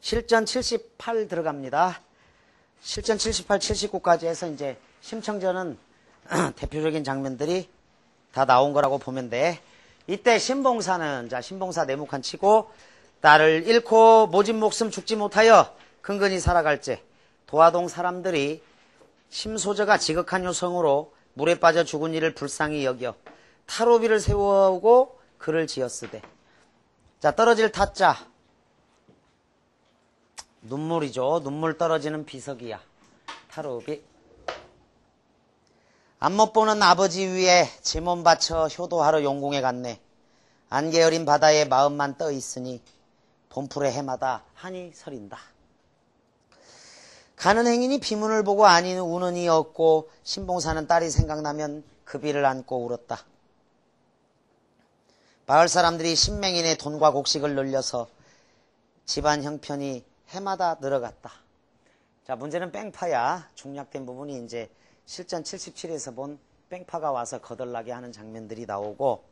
실전 78 들어갑니다. 실전 78, 79까지 해서 이제 심청전은 대표적인 장면들이 다 나온 거라고 보면 돼. 이때 신봉사는, 자, 신봉사 내목한 치고, 딸을 잃고 모진 목숨 죽지 못하여 근근히 살아갈제 도화동 사람들이 심소저가 지극한 요성으로 물에 빠져 죽은 이를 불쌍히 여겨 타로비를 세워오고 글을 지었으되. 자, 떨어질 타자. 눈물이죠. 눈물 떨어지는 비석이야. 타로비. 안 못 보는 아버지 위에 제 몸 바쳐 효도하러 용궁에 갔네. 안개 어린 바다에 마음만 떠 있으니 봄풀의 해마다 한이 서린다. 가는 행인이 비문을 보고 아니 우는 이 없고 신봉사는 딸이 생각나면 그 비를 안고 울었다. 마을 사람들이 신맹인의 돈과 곡식을 늘려서 집안 형편이 해마다 늘어갔다. 자, 문제는 뺑파야. 중략된 부분이 이제 실전 77에서 본 뺑파가 와서 거덜나게 하는 장면들이 나오고,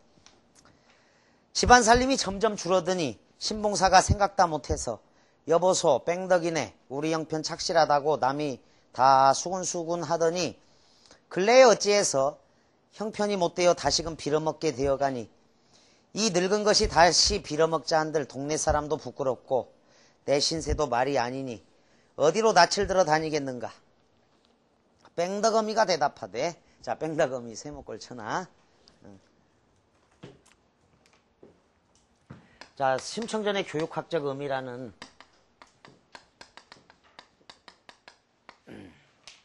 집안 살림이 점점 줄어드니 신봉사가 생각다 못해서 여보소 뺑덕이네 우리 형편 착실하다고 남이 다 수군수군 하더니 근래에 어찌해서 형편이 못되어 다시금 빌어먹게 되어가니 이 늙은 것이 다시 빌어먹자 한들 동네 사람도 부끄럽고 내 신세도 말이 아니니 어디로 낯을 들어 다니겠는가. 뺑덕어미가 대답하되, 자, 뺑덕어미 세목골 쳐놔. 자, 심청전의 교육학적 의미라는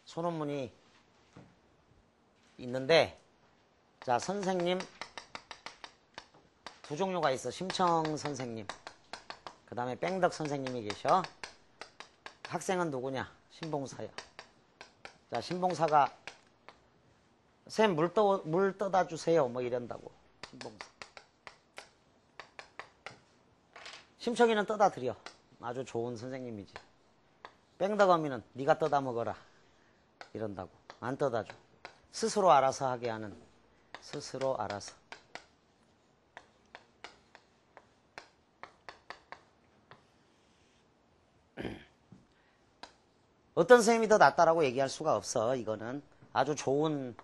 소논문이 있는데, 자, 선생님 두 종류가 있어. 심청 선생님, 그 다음에 뺑덕 선생님이 계셔. 학생은 누구냐? 신봉사야. 자, 신봉사가 쌤 물 떠다 주세요 뭐 이런다고. 신봉사. 심청이는 떠다 드려. 아주 좋은 선생님이지. 뺑덕어미는 네가 떠다 먹어라 이런다고. 안 떠다 줘. 스스로 알아서 하게 하는. 스스로 알아서. 어떤 선생님이 더 낫다라고 얘기할 수가 없어. 이거는 아주 좋은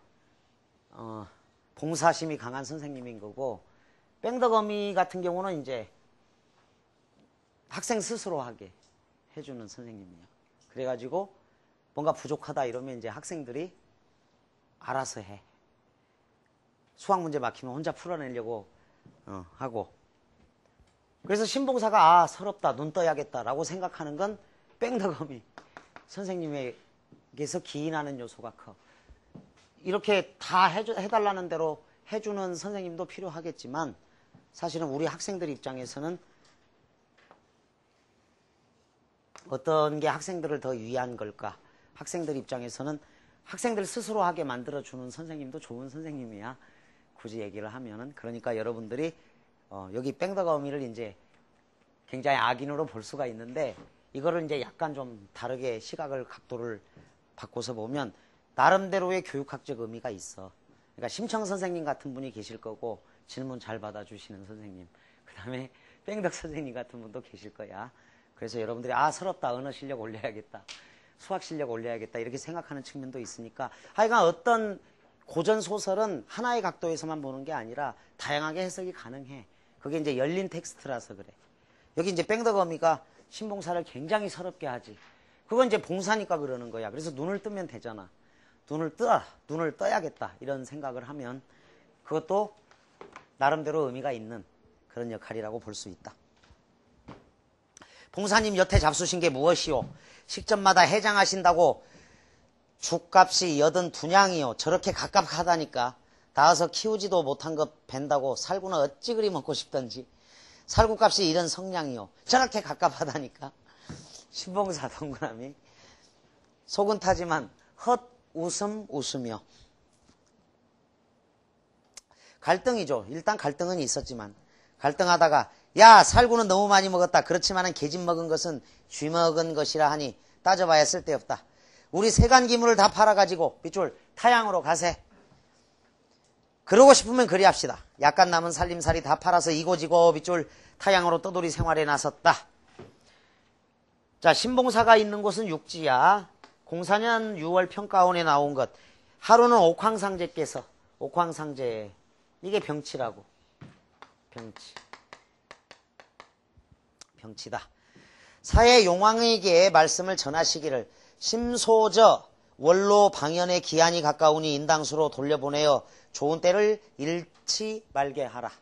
봉사심이 강한 선생님인 거고, 뺑덕어미 같은 경우는 이제 학생 스스로 하게 해주는 선생님이에요. 그래가지고 뭔가 부족하다 이러면 이제 학생들이 알아서 해. 수학 문제 막히면 혼자 풀어내려고 하고. 그래서 신봉사가 서럽다, 눈 떠야겠다라고 생각하는 건 뺑덕어미 선생님에게서 기인하는 요소가 커. 이렇게 다 해달라는 대로 해주는 선생님도 필요하겠지만, 사실은 우리 학생들 입장에서는 어떤 게 학생들을 더 위한 걸까? 학생들 입장에서는 학생들 스스로 하게 만들어주는 선생님도 좋은 선생님이야. 굳이 얘기를 하면은. 그러니까 여러분들이 여기 뺑덕어미를 이제 굉장히 악인으로 볼 수가 있는데, 이거를 이제 약간 좀 다르게 시각을, 각도를 바꿔서 보면 나름대로의 교육학적 의미가 있어. 그러니까 심청 선생님 같은 분이 계실 거고, 질문 잘 받아주시는 선생님, 그 다음에 뺑덕 선생님 같은 분도 계실 거야. 그래서 여러분들이 서럽다, 언어 실력 올려야겠다, 수학 실력 올려야겠다 이렇게 생각하는 측면도 있으니까, 하여간 어떤 고전 소설은 하나의 각도에서만 보는 게 아니라 다양하게 해석이 가능해. 그게 이제 열린 텍스트라서 그래. 여기 이제 뺑덕어미가 신봉사를 굉장히 서럽게 하지. 그건 이제 봉사니까 그러는 거야. 그래서 눈을 뜨면 되잖아. 눈을 떠야겠다 이런 생각을 하면 그것도 나름대로 의미가 있는 그런 역할이라고 볼 수 있다. 봉사님 여태 잡수신 게 무엇이오? 식전마다 해장하신다고 죽값이 82냥이요. 저렇게 갑갑하다니까. 낳아서 키우지도 못한 것 벤다고 살구는 어찌 그리 먹고 싶던지. 살구값이 이런 성냥이요. 저렇게 갑갑하다니까. 신봉사 동그라미. 속은 타지만 헛 웃음 웃으며. 갈등이죠. 일단 갈등은 있었지만, 갈등하다가 야, 살구는 너무 많이 먹었다. 그렇지만은 계집 먹은 것은 쥐 먹은 것이라 하니 따져봐야 쓸데없다. 우리 세간기물을 다 팔아가지고 빗줄 타양으로 가세. 그러고 싶으면 그리 합시다. 약간 남은 살림살이 다 팔아서 이고지고 빗줄 타양으로 떠돌이 생활에 나섰다. 자, 신봉사가 있는 곳은 육지야. 04년 6월 평가원에 나온 것. 하루는 옥황상제께서, 옥황상제, 이게 병치라고. 병치. 병치다. 사해 용왕에게 말씀을 전하시기를 심소저 원로 방연의 기한이 가까우니 인당수로 돌려보내어 좋은 때를 잃지 말게 하라.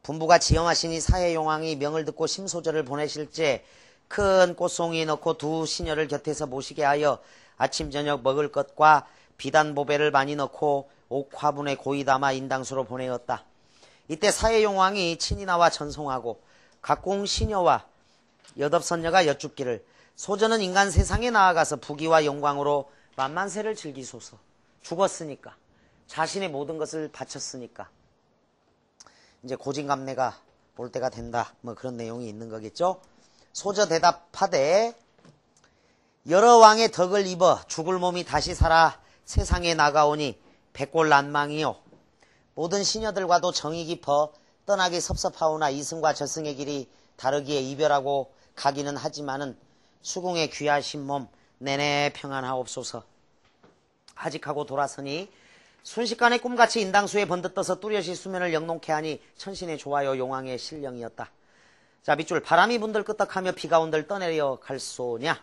분부가 지엄하시니 사해 용왕이 명을 듣고 심소저를 보내실제 큰 꽃송이 넣고 두 시녀를 곁에서 모시게 하여 아침 저녁 먹을 것과 비단보배를 많이 넣고 옥화분에 고이 담아 인당수로 보내었다. 이때 사해 용왕이 친히 나와 전송하고 각궁 시녀와 여덟선녀가 여쭙기를 소저는 인간 세상에 나아가서 부귀와 영광으로 만만세를 즐기소서. 죽었으니까. 자신의 모든 것을 바쳤으니까. 이제 고진감래가 올 때가 된다. 뭐 그런 내용이 있는 거겠죠. 소저 대답하되 여러 왕의 덕을 입어 죽을 몸이 다시 살아 세상에 나가오니 백골난망이요. 모든 시녀들과도 정이 깊어 떠나기 섭섭하오나 이승과 저승의 길이 다르기에 이별하고 가기는 하지만은 수궁의 귀하신 몸 내내 평안하옵소서. 하직하고 돌아서니 순식간에 꿈같이 인당수에 번듯떠서 뚜렷이 수면을 영롱케 하니 천신의 좋아요 용왕의 신령이었다. 자, 밑줄 바람이 분들 끄떡하며 비가 온들 떠내려 갈소냐.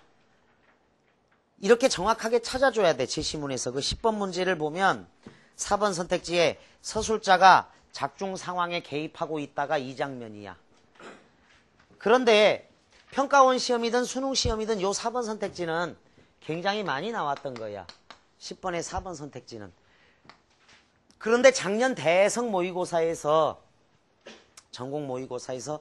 이렇게 정확하게 찾아줘야 돼. 제시문에서 그 10번 문제를 보면 4번 선택지에 서술자가 작중 상황에 개입하고 있다가 이 장면이야. 그런데 평가원 시험이든 수능 시험이든 요 4번 선택지는 굉장히 많이 나왔던 거야. 10번의 4번 선택지는. 그런데 작년 대성 모의고사에서 전공 모의고사에서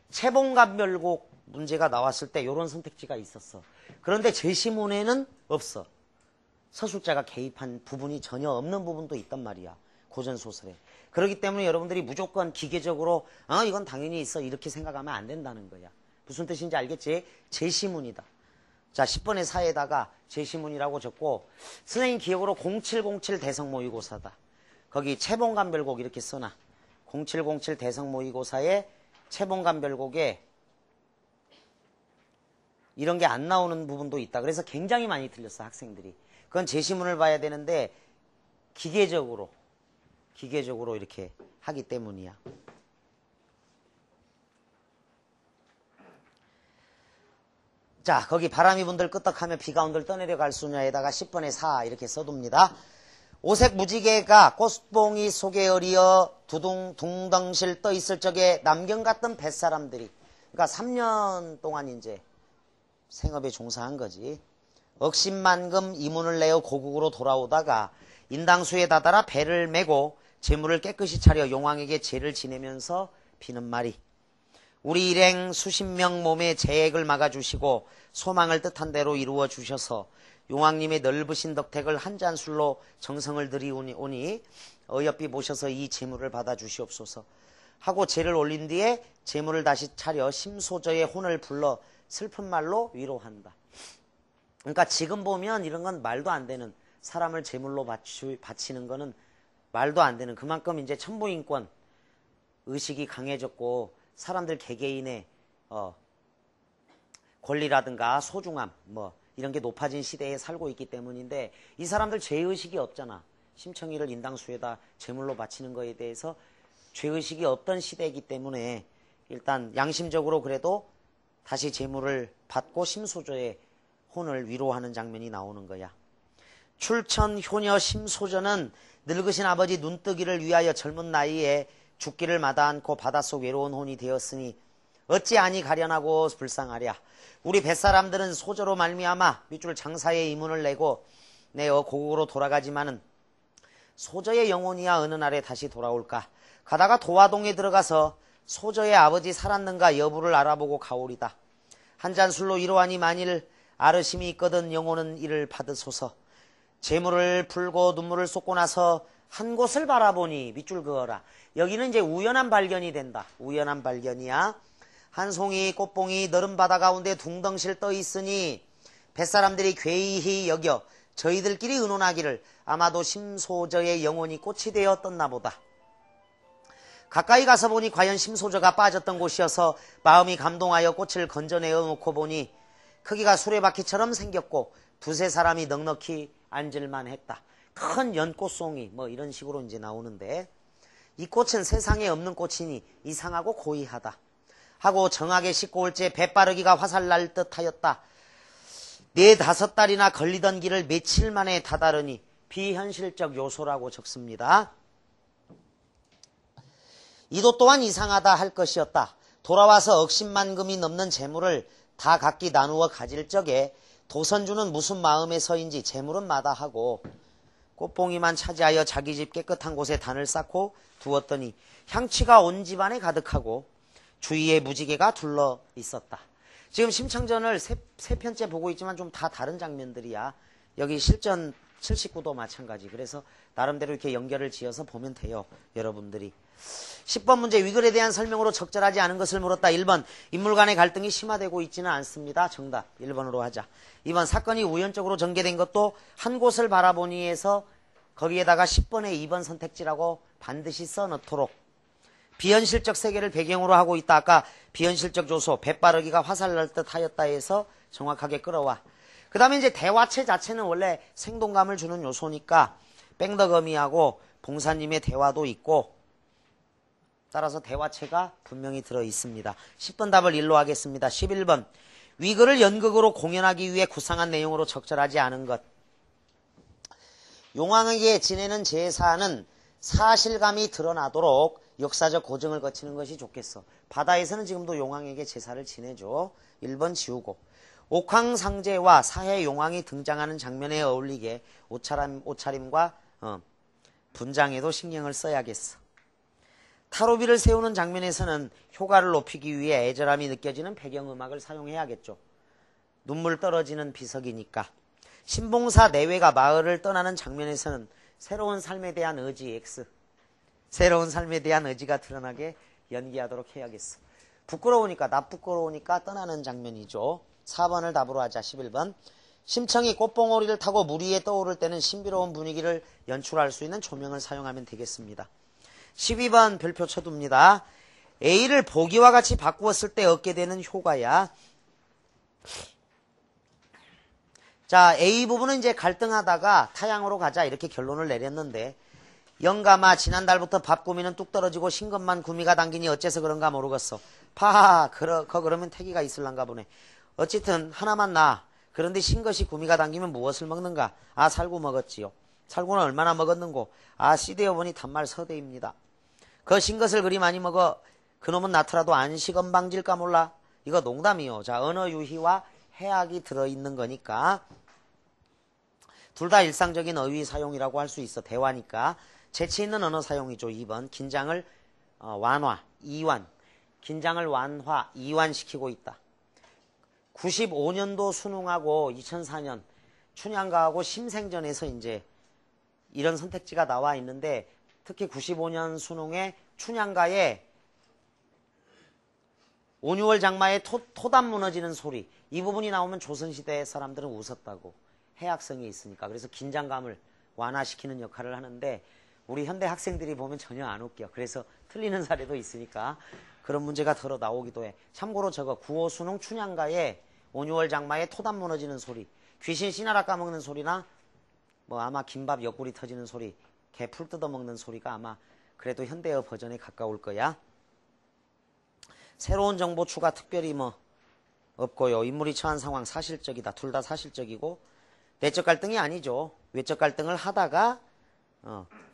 채봉감별곡 문제가 나왔을 때 요런 선택지가 있었어. 그런데 제시문에는 없어. 서술자가 개입한 부분이 전혀 없는 부분도 있단 말이야. 고전소설에. 그렇기 때문에 여러분들이 무조건 기계적으로 이건 당연히 있어 이렇게 생각하면 안 된다는 거야. 무슨 뜻인지 알겠지? 제시문이다. 자, 10번의 사에다가 제시문이라고 적고 선생님 기억으로 0707 대성 모의고사다. 거기 채봉감별곡 이렇게 써놔. 0707 대성 모의고사에 채봉감별곡에 이런 게 안 나오는 부분도 있다. 그래서 굉장히 많이 틀렸어 학생들이. 그건 제시문을 봐야 되는데 기계적으로 이렇게 하기 때문이야. 자, 거기 바람이 분들 끄떡하며 비가 온들 떠내려 갈 수냐에다가 10번의 4 이렇게 써둡니다. 오색 무지개가 꽃봉이 속에 어리어 둥덩실 떠 있을 적에 남경 같던 뱃사람들이, 그러니까 3년 동안 이제 생업에 종사한 거지. 억신만금 이문을 내어 고국으로 돌아오다가 인당수에 다다라 배를 메고 재물을 깨끗이 차려 용왕에게 제를 지내면서 비는 말이 우리 일행 수십 명 몸의 재액을 막아주시고 소망을 뜻한 대로 이루어 주셔서 용왕님의 넓으신 덕택을 한 잔 술로 정성을 들이오니 어여삐 모셔서 이 재물을 받아 주시옵소서 하고 제를 올린 뒤에 재물을 다시 차려 심소저의 혼을 불러 슬픈 말로 위로한다. 그러니까 지금 보면 이런 건 말도 안 되는, 사람을 제물로 바치는 거는 말도 안 되는, 그만큼 이제 천부인권 의식이 강해졌고 사람들 개개인의 권리라든가 소중함 뭐 이런 게 높아진 시대에 살고 있기 때문인데 이 사람들 죄의식이 없잖아. 심청이를 인당수에다 제물로 바치는 거에 대해서 죄의식이 없던 시대이기 때문에 일단 양심적으로 그래도 다시 제물을 받고 심소저의 혼을 위로하는 장면이 나오는 거야. 출천 효녀 심소저는 늙으신 아버지 눈뜨기를 위하여 젊은 나이에 죽기를 마다않고 바닷속 외로운 혼이 되었으니 어찌 아니 가련하고 불쌍하랴. 우리 뱃사람들은 소저로 말미암아 밑줄 장사의 이문을 내고 내어 고국으로 돌아가지만은 소저의 영혼이야 어느 날에 다시 돌아올까. 가다가 도화동에 들어가서 소저의 아버지 살았는가 여부를 알아보고 가오리다. 한 잔 술로 이러하니 만일 아르심이 있거든 영혼은 이를 받으소서. 재물을 풀고 눈물을 쏟고 나서 한 곳을 바라보니 밑줄 그어라. 여기는 이제 우연한 발견이 된다. 우연한 발견이야. 한 송이 꽃봉이 너른 바다 가운데 둥덩실 떠 있으니 뱃사람들이 괴이히 여겨 저희들끼리 의논하기를 아마도 심소저의 영혼이 꽃이 되어 떴나 보다. 가까이 가서 보니 과연 심소저가 빠졌던 곳이어서 마음이 감동하여 꽃을 건져내어 놓고 보니 크기가 수레바퀴처럼 생겼고 두세 사람이 넉넉히 앉을만 했다. 큰 연꽃송이 뭐 이런 식으로 이제 나오는데 이 꽃은 세상에 없는 꽃이니 이상하고 고이하다. 하고 정하게 싣고 올 때 배빠르기가 화살날 듯하였다. 4-5달이나 걸리던 길을 며칠 만에 다다르니 비현실적 요소라고 적습니다. 이도 또한 이상하다 할 것이었다. 돌아와서 억십만금이 넘는 재물을 다 각기 나누어 가질 적에 도선주는 무슨 마음에서인지 재물은 마다하고 꽃봉이만 차지하여 자기 집 깨끗한 곳에 단을 쌓고 두었더니 향취가 온 집안에 가득하고 주위에 무지개가 둘러 있었다. 지금 심청전을 세 편째 보고 있지만 좀 다 다른 장면들이야. 여기 실전 79도 마찬가지. 그래서 나름대로 이렇게 연결을 지어서 보면 돼요. 여러분들이. 10번 문제 위글에 대한 설명으로 적절하지 않은 것을 물었다. 1번 인물 간의 갈등이 심화되고 있지는 않습니다. 정답 1번으로 하자. 2번 사건이 우연적으로 전개된 것도 한 곳을 바라보니에서 거기에다가 10번에 2번 선택지라고 반드시 써넣도록. 비현실적 세계를 배경으로 하고 있다. 아까 비현실적 요소 배빠르기가 화살날 듯 하였다 해서 정확하게 끌어와. 그 다음에 이제 대화체 자체는 원래 생동감을 주는 요소니까 뺑덕어미하고 봉사님의 대화도 있고 따라서 대화체가 분명히 들어있습니다. 10번 답을 1로 하겠습니다. 11번 위글을 연극으로 공연하기 위해 구상한 내용으로 적절하지 않은 것. 용왕에게 지내는 제사는 사실감이 드러나도록 역사적 고증을 거치는 것이 좋겠어. 바다에서는 지금도 용왕에게 제사를 지내죠. 1번 지우고. 옥황상제와 사해 용왕이 등장하는 장면에 어울리게 옷차림과 분장에도 신경을 써야겠어. 타로비를 세우는 장면에서는 효과를 높이기 위해 애절함이 느껴지는 배경음악을 사용해야겠죠. 눈물 떨어지는 비석이니까. 신봉사 내외가 마을을 떠나는 장면에서는 새로운 삶에 대한 의지 X. 새로운 삶에 대한 의지가 드러나게 연기하도록 해야겠어. 나 부끄러우니까 떠나는 장면이죠. 4번을 답으로 하자. 11번 심청이 꽃봉오리를 타고 물 위에 떠오를 때는 신비로운 분위기를 연출할 수 있는 조명을 사용하면 되겠습니다. 12번 별표 쳐둡니다. A를 보기와 같이 바꾸었을 때 얻게 되는 효과야. 자, A 부분은 이제 갈등하다가 타양으로 가자 이렇게 결론을 내렸는데 영감아 지난달부터 밥 구미는 뚝 떨어지고 신것만 구미가 당기니 어째서 그런가 모르겠어. 파하 그러면 태기가 있을란가 보네. 어쨌든 하나만 나. 그런데 신것이 구미가 당기면 무엇을 먹는가? 아 살구 먹었지요. 살구는 얼마나 먹었는고? 아 씨되어 보니 단말 서대입니다. 그 신것을 그리 많이 먹어 그놈은 나더라도 안식언방질까 몰라. 이거 농담이요. 자 언어 유희와 해악이 들어있는 거니까 둘 다 일상적인 어휘 사용이라고 할 수 있어. 대화니까 재치 있는 언어 사용이죠. 2번 긴장을 완화, 이완. 긴장을 완화, 이완시키고 있다. 95년도 수능하고 2004년 춘향가하고 심생전에서 이제 이런 선택지가 나와 있는데 특히 95년 수능에 춘향가에 온유월 장마에 토담 무너지는 소리 이 부분이 나오면 조선시대 사람들은 웃었다고. 해악성이 있으니까. 그래서 긴장감을 완화시키는 역할을 하는데 우리 현대 학생들이 보면 전혀 안 웃겨. 그래서 틀리는 사례도 있으니까 그런 문제가 덜어 나오기도 해. 참고로 저거 9호 수능 춘향가에 온유월 장마에 토담 무너지는 소리 귀신 씨나라 까먹는 소리나 뭐 아마 김밥 옆구리 터지는 소리 개 풀 뜯어먹는 소리가 아마 그래도 현대어 버전에 가까울 거야. 새로운 정보 추가 특별히 뭐 없고요. 인물이 처한 상황 사실적이다. 둘 다 사실적이고 내적 갈등이 아니죠. 외적 갈등을 하다가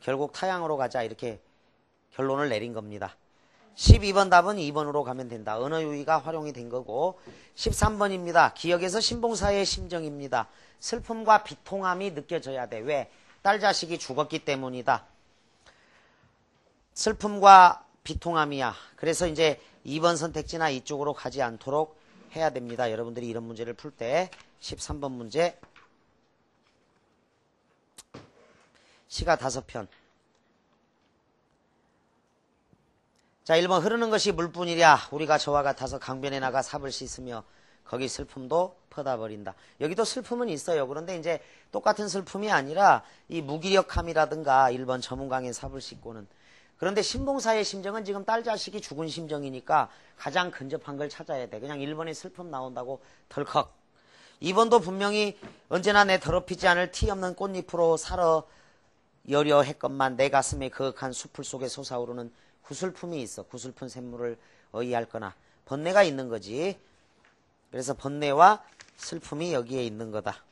결국 타양으로 가자 이렇게 결론을 내린 겁니다. 12번 답은 2번으로 가면 된다. 언어 유희가 활용이 된 거고 13번입니다. 기억에서 신봉사의 심정입니다. 슬픔과 비통함이 느껴져야 돼. 왜? 딸 자식이 죽었기 때문이다. 슬픔과 비통함이야. 그래서 이제 2번 선택지나 이쪽으로 가지 않도록 해야 됩니다. 여러분들이 이런 문제를 풀 때 13번 문제 시가 5편. 자 1번 흐르는 것이 물뿐이랴 우리가 저와 같아서 강변에 나가 삽을 씻으며 거기 슬픔도 퍼다버린다. 여기도 슬픔은 있어요. 그런데 이제 똑같은 슬픔이 아니라 이 무기력함이라든가 1번 저문강에 삽을 씻고는 그런데 신봉사의 심정은 지금 딸 자식이 죽은 심정이니까 가장 근접한 걸 찾아야 돼. 그냥 1번에 슬픔 나온다고 덜컥. 2번도 분명히 언제나 내 더럽히지 않을 티 없는 꽃잎으로 살아 여려 했건만 내 가슴에 그윽한 수풀 속에 솟아오르는 구슬픔이 있어. 구슬픈 샘물을 의의할 거나 번뇌가 있는 거지. 그래서 번뇌와 슬픔이 여기에 있는 거다.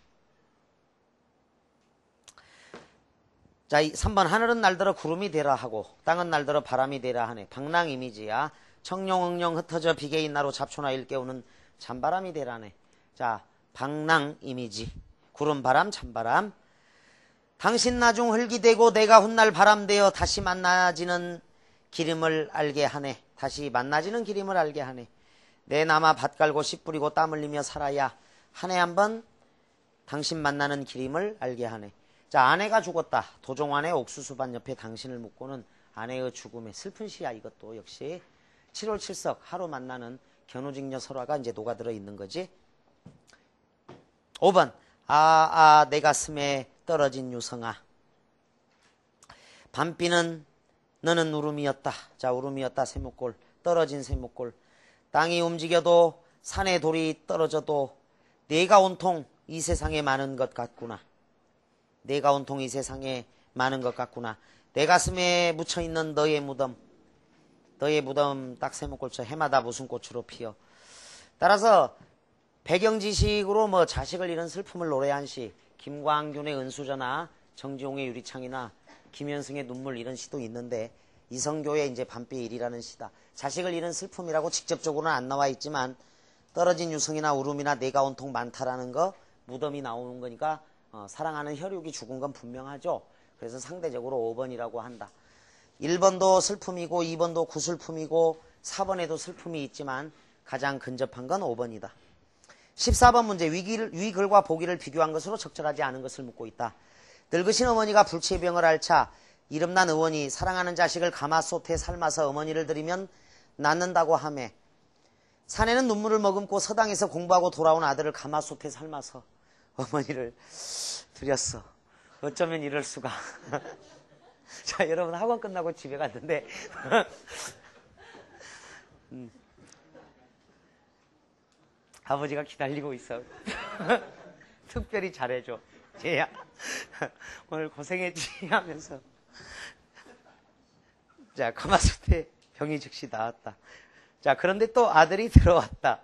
자, 3번 하늘은 날들어 구름이 되라 하고 땅은 날들어 바람이 되라 하네. 방랑 이미지야. 청룡응룡 흩어져 비개인 나로 잡초나 일깨우는 찬바람이 되라네. 자, 방랑 이미지. 구름 바람 찬바람. 당신 나중 흙이 되고 내가 훗날 바람 되어 다시 만나지는 기름을 알게 하네. 다시 만나지는 기름을 알게 하네. 내 남아 밭 갈고 씨 뿌리고 땀 흘리며 살아야 한 해 한 번 당신 만나는 기름을 알게 하네. 자, 아내가 죽었다. 도종환의 옥수수밭 옆에 당신을 묻고는 아내의 죽음에 슬픈 시야. 이것도 역시 7월 7석 하루 만나는 견우직녀 설화가 이제 녹아들어 있는 거지. 5번 내 가슴에 떨어진 유성아. 밤비는 너는 울음이었다. 자, 울음이었다. 세목골. 떨어진 세목골. 땅이 움직여도 산에 돌이 떨어져도 내가 온통 이 세상에 많은 것 같구나. 내가 온통 이 세상에 많은 것 같구나. 내 가슴에 묻혀있는 너의 무덤. 너의 무덤 딱 세목골처 해마다 무슨 꽃으로 피어. 따라서 배경지식으로 뭐 자식을 잃은 슬픔을 노래한 시, 김광균의 은수저나 정지용의 유리창이나 김현승의 눈물 이런 시도 있는데 이성교의 이제 밤비의 일이라는 시다. 자식을 잃은 슬픔이라고 직접적으로는 안 나와 있지만 떨어진 유성이나 울음이나 내가 온통 많다라는 거 무덤이 나오는 거니까 사랑하는 혈육이 죽은 건 분명하죠. 그래서 상대적으로 5번이라고 한다. 1번도 슬픔이고 2번도 구슬픔이고 4번에도 슬픔이 있지만 가장 근접한 건 5번이다. 14번 문제 위글과 보기를 비교한 것으로 적절하지 않은 것을 묻고 있다. 늙으신 어머니가 불치병을 앓자 이름난 의원이 사랑하는 자식을 가마솥에 삶아서 어머니를 드리면 낫는다고 하며 사내는 눈물을 머금고 서당에서 공부하고 돌아온 아들을 가마솥에 삶아서 어머니를 드렸어. 어쩌면 이럴 수가. 자, 여러분 학원 끝나고 집에 갔는데 아버지가 기다리고 있어. 특별히 잘해줘. 쟤야 오늘 고생했지 하면서. 자, 가마솥에 병이 즉시 나왔다. 자, 그런데 또 아들이 들어왔다.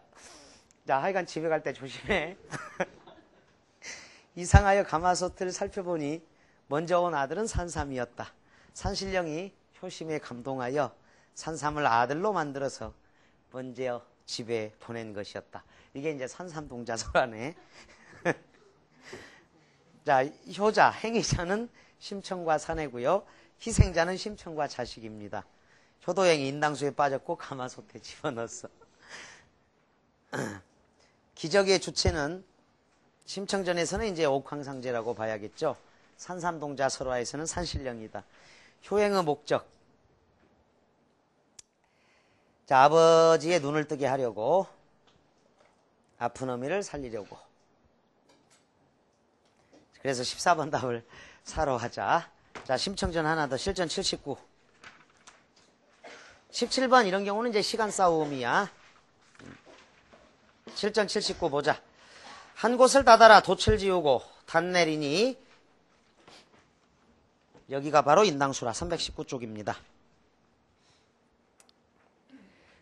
자, 하여간 집에 갈 때 조심해. 이상하여 가마솥을 살펴보니 먼저 온 아들은 산삼이었다. 산신령이 효심에 감동하여 산삼을 아들로 만들어서 먼저 집에 보낸 것이었다. 이게 이제 산삼동자설하네. 자, 효자, 행위자는 심청과 사내고요. 희생자는 심청과 자식입니다. 효도행이 인당수에 빠졌고 가마솥에 집어넣었어. 기적의 주체는 심청전에서는 이제 옥황상제라고 봐야겠죠. 산삼동자 설화에서는 산신령이다. 효행의 목적. 자, 아버지의 눈을 뜨게 하려고, 아픈 어미를 살리려고. 그래서 14번 답을 사로 하자. 자, 심청전 하나 더. 실전 79. 17번 이런 경우는 이제 시간 싸움이야. 실전 79 보자. 한 곳을 닫아라 돛을 지우고 단 내리니 여기가 바로 인당수라 319쪽입니다.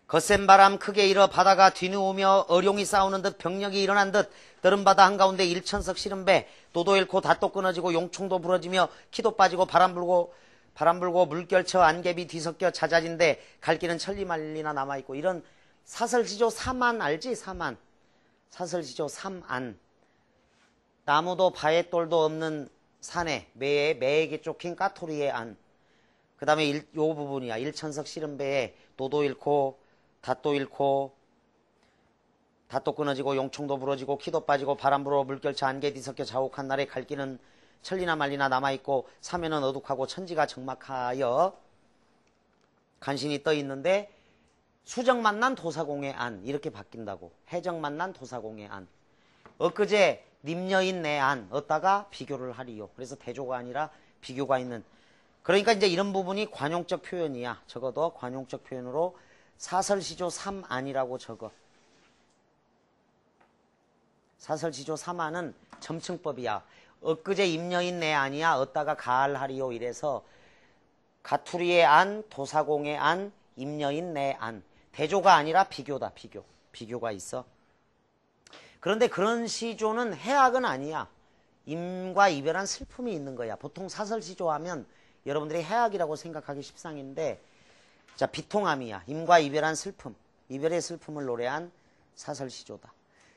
거센 바람 크게 일어 바다가 뒤누우며 어룡이 싸우는 듯 병력이 일어난 듯 너른 바다 한가운데 일천석 시름배 도도 잃고 닷도 끊어지고 용총도 부러지며 키도 빠지고 바람 불고 물결쳐 안개비 뒤섞여 잦아진데 갈 길은 천리만리나 남아있고. 이런 사설지조 삼안 알지? 삼안. 사설지조 삼안. 나무도 바에돌도 없는 산에 매에게 쫓긴 까토리의 안. 그 다음에 요 부분이야. 일천석 시름배에 도도 잃고 닷도 잃고 닷도 끊어지고 용총도 부러지고 키도 빠지고 바람 불어 물결쳐 안개 뒤섞여 자욱한 날에 갈 길은 천리나 만리나 남아있고 사면은 어둑하고 천지가 적막하여 간신히 떠있는데 수정 만난 도사공의 안 이렇게 바뀐다고. 해적 만난 도사공의 안. 엊그제 님녀인 내 안 얻다가 비교를 하리요. 그래서 대조가 아니라 비교가 있는. 그러니까 이제 이런 부분이 관용적 표현이야. 적어도 관용적 표현으로 사설시조 3안이라고 적어. 사설시조 3안은 점층법이야. 엊그제 임여인 내 안이야. 얻다가 가을하리요 이래서 가투리의 안, 도사공의 안, 임여인 내 안. 대조가 아니라 비교다. 비교가 있어. 그런데 그런 시조는 해악은 아니야. 임과 이별한 슬픔이 있는 거야. 보통 사설시조 하면 여러분들이 해악이라고 생각하기 십상인데, 자, 비통함이야. 임과 이별한 슬픔, 이별의 슬픔을 노래한 사설시조다.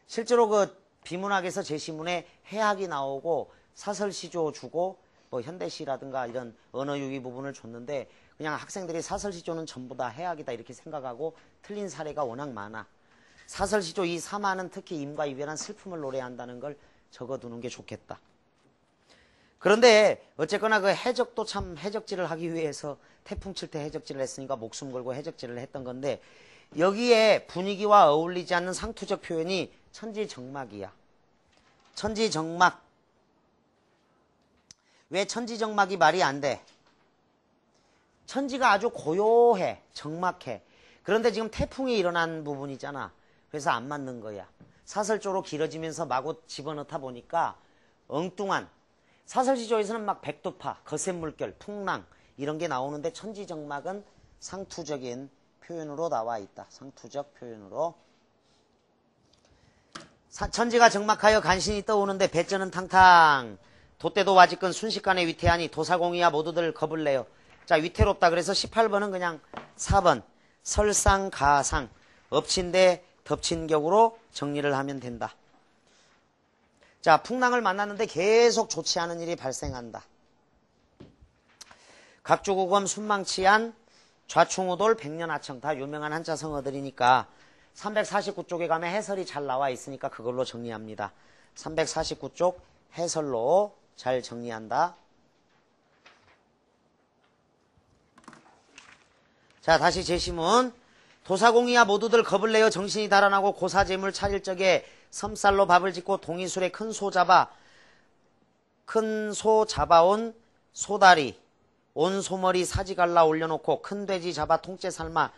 실제로 그 비문학에서 제시문에 해악이 나오고 사설시조 주고 뭐 현대시라든가 이런 언어유희 부분을 줬는데, 그냥 학생들이 사설시조는 전부 다 해악이다 이렇게 생각하고 틀린 사례가 워낙 많아. 사설시조 이 3안은 특히 임과 이별한 슬픔을 노래한다는 걸 적어두는 게 좋겠다. 그런데 어쨌거나 그 해적도 참 해적질을 하기 위해서 태풍 칠 때 해적질을 했으니까 목숨 걸고 해적질을 했던 건데, 여기에 분위기와 어울리지 않는 상투적 표현이 천지정막이야. 천지정막. 왜 천지정막이 말이 안 돼? 천지가 아주 고요해, 정막해. 그런데 지금 태풍이 일어난 부분이잖아. 그래서 안 맞는 거야. 사설조로 길어지면서 마구 집어넣다 보니까 엉뚱한, 사설시조에서는 막 백두파, 거센 물결, 풍랑 이런 게 나오는데 천지정막은 상투적인 표현으로 나와 있다. 상투적 표현으로. 천지가 정막하여 간신히 떠오는데 배쩌는 탕탕. 돛대도 와지끈 순식간에 위태하니 도사공이야 모두들 겁을 내요. 자, 위태롭다. 그래서 18번은 그냥 4번 설상가상 엎친데 덮친 격으로 정리를 하면 된다. 자, 풍랑을 만났는데 계속 좋지 않은 일이 발생한다. 각주구검 순망치한 좌충우돌 백년하청, 다 유명한 한자 성어들이니까 349쪽에 가면 해설이 잘 나와 있으니까 그걸로 정리합니다. 349쪽 해설로 잘 정리한다. 자, 다시 제시문. 도사공이야 모두들 겁을 내어 정신이 달아나고 고사재물 차릴 적에 섬쌀로 밥을 짓고 동이술에 큰 소 잡아온 소다리, 온 소머리 사지 갈라 올려놓고 큰 돼지 잡아 통째 삶아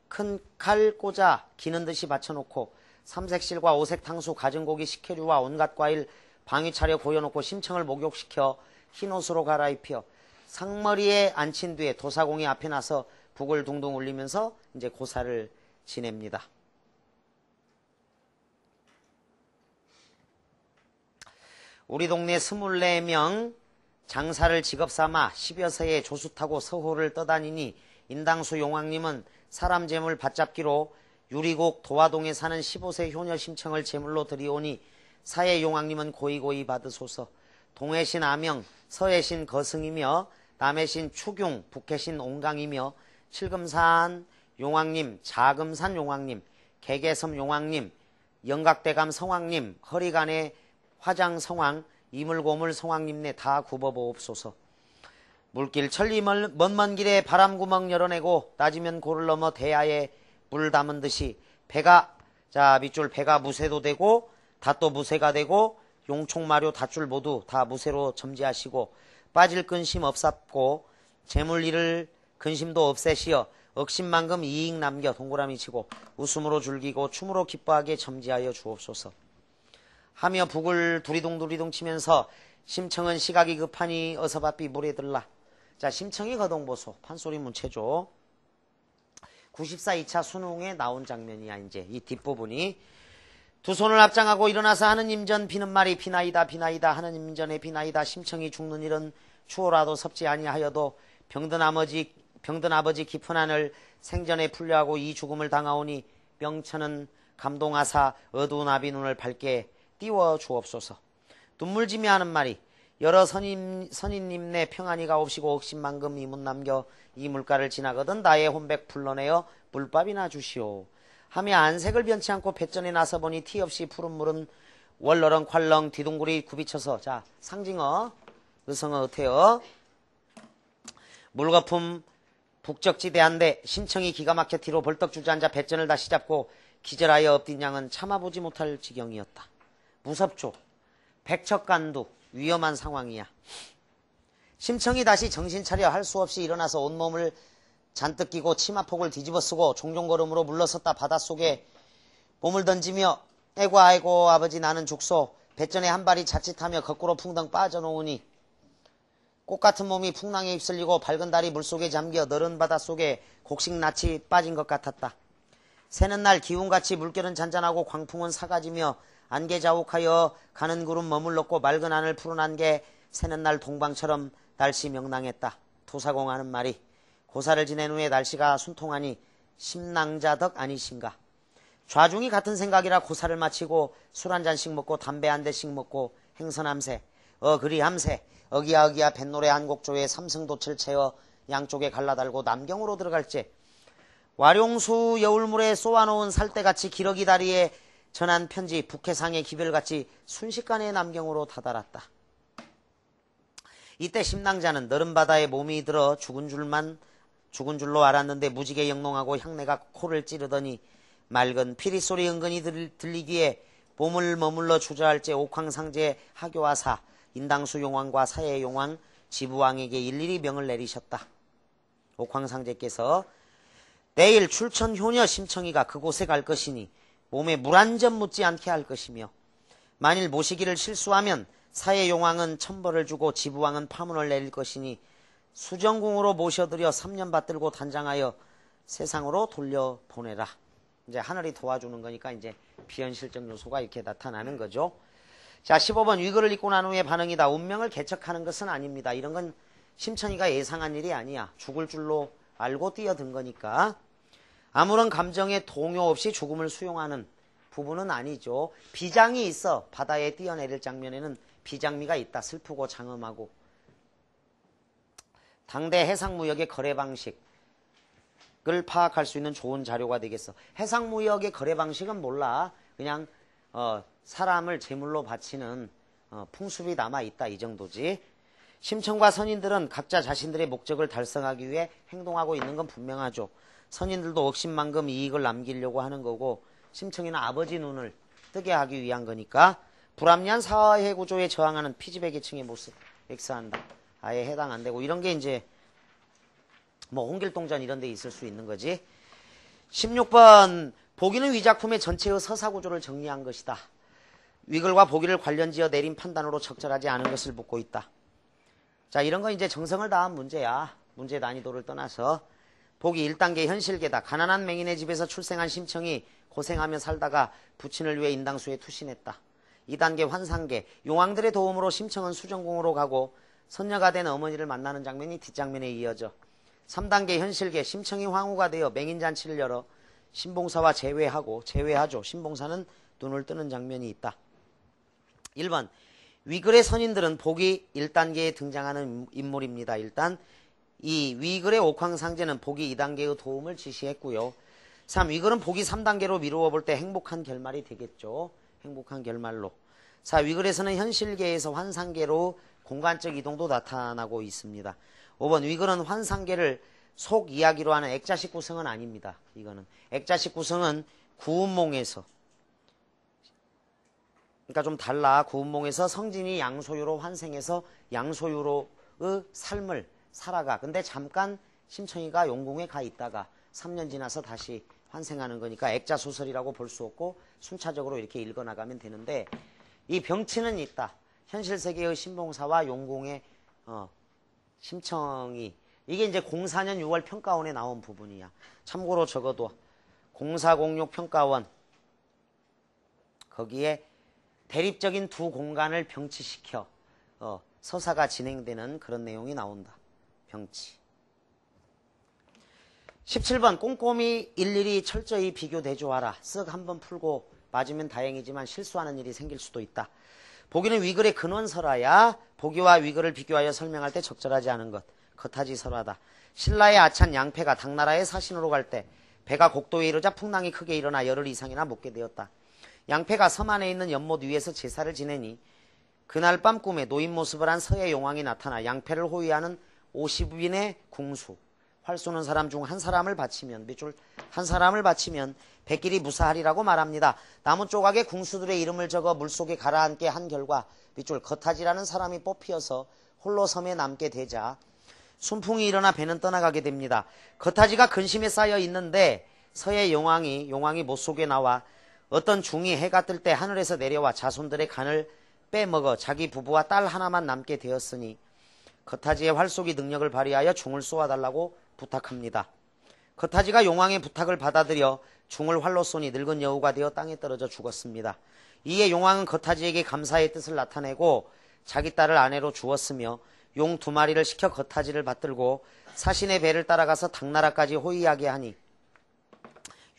큰 칼 꽂아 기는 듯이 받쳐놓고 삼색실과 오색 탕수 가진고기 식혜류와 온갖 과일 방위 차려 보여놓고 심청을 목욕시켜 흰옷으로 갈아입혀 상머리에 앉힌 뒤에 도사공이 앞에 나서 북을 둥둥 울리면서 이제 고사를 지냅니다. 우리 동네 24명 장사를 직업삼아 10여 세에 조수 타고 서호를 떠다니니 인당수 용왕님은 사람 재물 받잡기로 유리곡 도화동에 사는 15세 효녀 심청을 제물로 드리오니 사해 용왕님은 고이고이 받으소서. 동해신 아명, 서해신 거승이며 남해신 추경, 북해신 옹강이며 칠금산 용왕님, 자금산 용왕님, 개개섬 용왕님, 영각대감 성왕님, 허리간의 화장 성왕, 이물고물 성왕님네 다 굽어보옵소서. 물길 천리 먼 길에 바람구멍 열어내고 낮이면 고를 넘어 대야에 물 담은 듯이 배가, 자 밑줄 배가 무쇠도 되고 닷도 무쇠가 되고 용총마료 닷줄 모두 다 무쇠로 점지하시고 빠질 근심 없sap고 재물 잃을 근심도 없애시어 억심만금 이익 남겨 동그라미 치고 웃음으로 즐기고 춤으로 기뻐하게 점지하여 주옵소서. 하며 북을 두리둥 치면서 심청은 시각이 급하니 어서 바삐 물에 들라. 자, 심청이 거동보소 판소리 문체조 94 2차 수능에 나온 장면이야. 이제 이 뒷부분이 두 손을 앞장하고 일어나서 하느님 전 비는 말이 비나이다 비나이다 하느님 전에 비나이다. 심청이 죽는 일은 추호라도 섭지 아니하여도 병든 아버지 깊은 하늘 생전에 풀려하고 이 죽음을 당하오니 명천은 감동하사 어두운 아비 눈을 밝게 띄워 주옵소서. 눈물지며 하는 말이 여러 선인님네 평안이가 없이고 억심만금 이문 남겨 이 물가를 지나거든 나의 혼백 불러내어 물밥이나 주시오. 하며 안색을 변치 않고 뱃전에 나서보니 티 없이 푸른 물은 월러렁 콸렁 뒤둥구리 굽이쳐서. 자, 상징어 의성어 어태어 물거품 북적지대한데 심청이 기가 막혀 뒤로 벌떡 주저앉아 뱃전을 다시 잡고 기절하여 엎딘 양은 참아보지 못할 지경이었다. 무섭죠. 백척간두 위험한 상황이야. 심청이 다시 정신 차려 할 수 없이 일어나서 온몸을 잔뜩 끼고 치마폭을 뒤집어 쓰고 종종걸음으로 물러섰다 바닷속에 몸을 던지며 아이고 아이고 아버지 나는 죽소. 배전에 한 발이 자칫하며 거꾸로 풍덩 빠져놓으니 꽃같은 몸이 풍랑에 휩쓸리고 밝은 달이 물속에 잠겨 너른 바닷속에 곡식낯이 빠진 것 같았다. 새는 날 기운같이 물결은 잔잔하고 광풍은 사가지며 안개 자욱하여 가는 구름 머물렀고 맑은 하늘 푸른 안개 새는 날 동방처럼 날씨 명랑했다. 토사공하는 말이 고사를 지낸 후에 날씨가 순통하니 심낭자덕 아니신가. 좌중이 같은 생각이라 고사를 마치고 술 한 잔씩 먹고 담배 한 대씩 먹고 행선함새 그리함새 어기야 뱃노래 한 곡조에 삼승도치를 채워 양쪽에 갈라달고 남경으로 들어갈지 와룡수 여울물에 쏘아놓은 살대같이 기러기 다리에 전한 편지 북해상의 기별같이 순식간에 남경으로 다다랐다. 이때 심낭자는 너른 바다에 몸이 들어 죽은 줄로 알았는데 무지개 영롱하고 향내가 코를 찌르더니 맑은 피리소리 은근히 들리기에 몸을 머물러 주저할제 옥황상제 하교화사 인당수 용왕과 사해 용왕 지부왕에게 일일이 명을 내리셨다. 옥황상제께서 내일 출천 효녀 심청이가 그곳에 갈 것이니 몸에 물 한 점 묻지 않게 할 것이며 만일 모시기를 실수하면 사해 용왕은 천벌을 주고 지부왕은 파문을 내릴 것이니 수정궁으로 모셔들여 3년 받들고 단장하여 세상으로 돌려보내라. 이제 하늘이 도와주는 거니까 이제 비현실적 요소가 이렇게 나타나는 거죠. 자, 15번 위글을 읽고 난 후에 반응이다. 운명을 개척하는 것은 아닙니다. 이런 건 심청이가 예상한 일이 아니야. 죽을 줄로 알고 뛰어든 거니까. 아무런 감정의 동요 없이 죽음을 수용하는 부분은 아니죠. 비장이 있어. 바다에 뛰어내릴 장면에는 비장미가 있다. 슬프고 장엄하고. 당대 해상무역의 거래 방식 을 파악할 수 있는 좋은 자료가 되겠어. 해상무역의 거래 방식은 몰라. 그냥 사람을 제물로 바치는 풍습이 남아있다 이 정도지. 심청과 선인들은 각자 자신들의 목적을 달성하기 위해 행동하고 있는 건 분명하죠. 선인들도 억신만큼 이익을 남기려고 하는 거고 심청이는 아버지 눈을 뜨게 하기 위한 거니까 불합리한 사회 구조에 저항하는 피지배 계층의 모습 엑스한다. 아예 해당 안 되고 이런 게 이제 뭐 홍길동전 이런 데 있을 수 있는 거지. 16번 보기는 위작품의 전체의 서사구조를 정리한 것이다. 위글과 보기를 관련지어 내린 판단으로 적절하지 않은 것을 묻고 있다. 자, 이런 건 이제 정성을 다한 문제야. 문제 난이도를 떠나서 보기 1단계 현실계다. 가난한 맹인의 집에서 출생한 심청이 고생하며 살다가 부친을 위해 인당수에 투신했다. 2단계 환상계 용왕들의 도움으로 심청은 수정궁으로 가고 선녀가 된 어머니를 만나는 장면이 뒷장면에 이어져 3단계 현실계 심청이 황후가 되어 맹인잔치를 열어 신봉사와 제외하죠. 신봉사는 눈을 뜨는 장면이 있다. 1번 위글의 선인들은 보기 1단계에 등장하는 인물입니다. 일단 이 위글의 옥황상제는 보기 2단계의 도움을 지시했고요. 3. 위글은 보기 3단계로 미루어 볼 때 행복한 결말이 되겠죠. 행복한 결말로. 4. 위글에서는 현실계에서 환상계로 공간적 이동도 나타나고 있습니다. 5번 위글은 환상계를 속 이야기로 하는 액자식 구성은 아닙니다. 이거는 액자식 구성은 구운몽에서 그러니까 좀 달라. 구운몽에서 성진이 양소유로 환생해서 양소유로의 삶을 살아가. 근데 잠깐 심청이가 용궁에 가 있다가 3년 지나서 다시 환생하는 거니까 액자소설이라고 볼 수 없고 순차적으로 이렇게 읽어나가면 되는데 이 병치는 있다. 현실세계의 신봉사와 용궁의 심청이 이게 이제 04년 6월 평가원에 나온 부분이야. 참고로 적어도 0406 평가원 거기에 대립적인 두 공간을 병치시켜 서사가 진행되는 그런 내용이 나온다. 병치. 17번 꼼꼼히 일일이 철저히 비교 대조하라. 쓱 한번 풀고 맞으면 다행이지만 실수하는 일이 생길 수도 있다. 보기는 위글의 근원설화야. 보기와 위글을 비교하여 설명할 때 적절하지 않은 것. 겉하지설화다. 신라의 아찬 양패가 당나라의 사신으로 갈 때 배가 곡도에 이르자 풍랑이 크게 일어나 열흘 이상이나 묵게 되었다. 양패가 섬 안에 있는 연못 위에서 제사를 지내니 그날 밤 꿈에 노인 모습을 한 서해 용왕이 나타나 양패를 호위하는 50인의 궁수 활 쏘는 사람 중 한 사람을 바치면 밑줄 한 사람을 바치면 백길이 무사하리라고 말합니다. 나무 조각에 궁수들의 이름을 적어 물속에 가라앉게 한 결과 밑줄 겉하지라는 사람이 뽑히어서 홀로 섬에 남게 되자 순풍이 일어나 배는 떠나가게 됩니다. 거타지가 근심에 쌓여 있는데 서해 용왕이 못 속에 나와 어떤 중이 해가 뜰 때 하늘에서 내려와 자손들의 간을 빼먹어 자기 부부와 딸 하나만 남게 되었으니 거타지의 활쏘기 능력을 발휘하여 중을 쏘아달라고 부탁합니다. 거타지가 용왕의 부탁을 받아들여 중을 활로 쏘니 늙은 여우가 되어 땅에 떨어져 죽었습니다. 이에 용왕은 거타지에게 감사의 뜻을 나타내고 자기 딸을 아내로 주었으며 용 2마리를 시켜 거타지를 받들고 사신의 배를 따라가서 당나라까지 호위하게 하니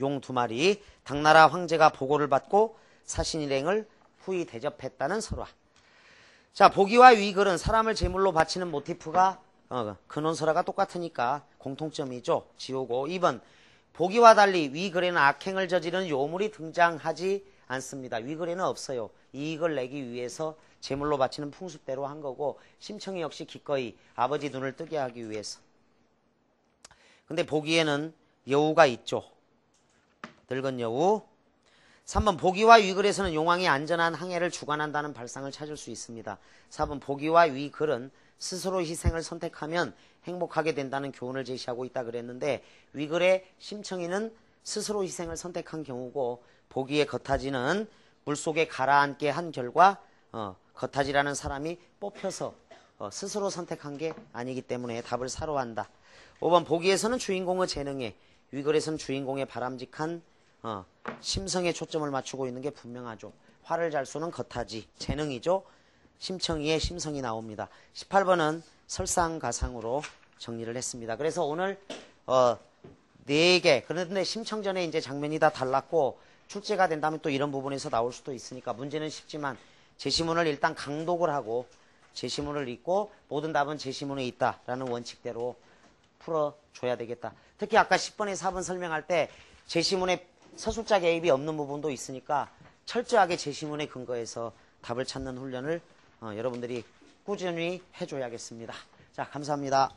용 2마리 당나라 황제가 보고를 받고 사신 일행을 후히 대접했다는 설화. 자, 보기와 위글은 사람을 제물로 바치는 모티프가 근원설화가 똑같으니까 공통점이죠. 지우고 2번 보기와 달리 위글에는 악행을 저지르는 요물이 등장하지 않습니다. 위글에는 없어요. 이익을 내기 위해서 제물로 바치는 풍습대로 한 거고 심청이 역시 기꺼이 아버지 눈을 뜨게 하기 위해서. 근데 보기에는 여우가 있죠. 늙은 여우. 3번 보기와 위글에서는 용왕이 안전한 항해를 주관한다는 발상을 찾을 수 있습니다. 4번 보기와 위글은 스스로 희생을 선택하면 행복하게 된다는 교훈을 제시하고 있다 그랬는데 위글의 심청이는 스스로 희생을 선택한 경우고 보기의 거타지는 물속에 가라앉게 한 결과 거타지라는 사람이 뽑혀서 스스로 선택한 게 아니기 때문에 답을 사로 한다. 5번 보기에서는 주인공의 재능에 위글에서는 주인공의 바람직한 심성에 초점을 맞추고 있는 게 분명하죠. 활을 잘 쏘는 거타지 재능이죠. 심청이의 심성이 나옵니다. 18번은 설상가상으로 정리를 했습니다. 그래서 오늘 4개 그런데 심청전에 이제 장면이 다 달랐고 출제가 된다면 또 이런 부분에서 나올 수도 있으니까 문제는 쉽지만 제시문을 일단 강독을 하고 제시문을 읽고 모든 답은 제시문에 있다라는 원칙대로 풀어줘야 되겠다. 특히 아까 10번에 4번 설명할 때 제시문에 서술자 개입이 없는 부분도 있으니까 철저하게 제시문에 근거해서 답을 찾는 훈련을 여러분들이 꾸준히 해줘야겠습니다. 자, 감사합니다.